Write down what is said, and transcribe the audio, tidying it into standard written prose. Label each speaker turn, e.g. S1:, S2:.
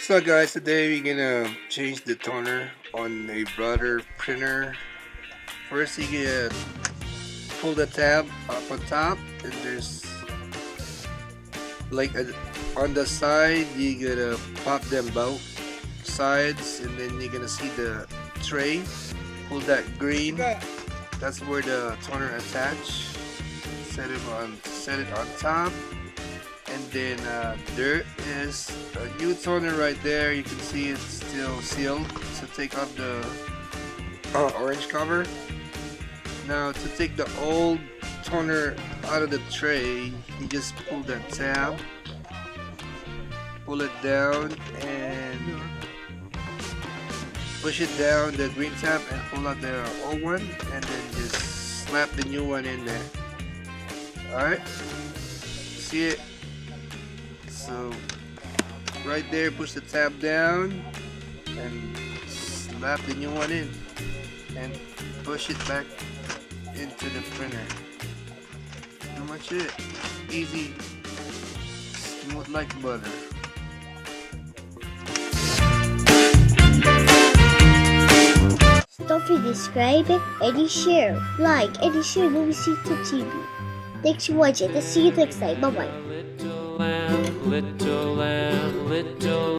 S1: So guys, today we're gonna change the toner on a brother printer. First you gonna pull the tab up on top, and there's like on the side you gotta pop them both sides, and then you're gonna see the tray. Pull that green, that's where the toner attach. Set it on top. And then there is a new toner right there. You can see it's still sealed. So take off the orange cover. Now to take the old toner out of the tray, you just pull that tab, pull it down, and push it down the green tab and pull out the old one, and then just slap the new one in there. Alright, see it? So right there, push the tab down and slap the new one in and push it back into the printer. Pretty much it. Easy, smooth like butter.
S2: Don't forget to subscribe and share, like and share Luisito TV. Thanks for watching. I'll see you next time. Bye bye.
S3: Little lamb, little lamb, little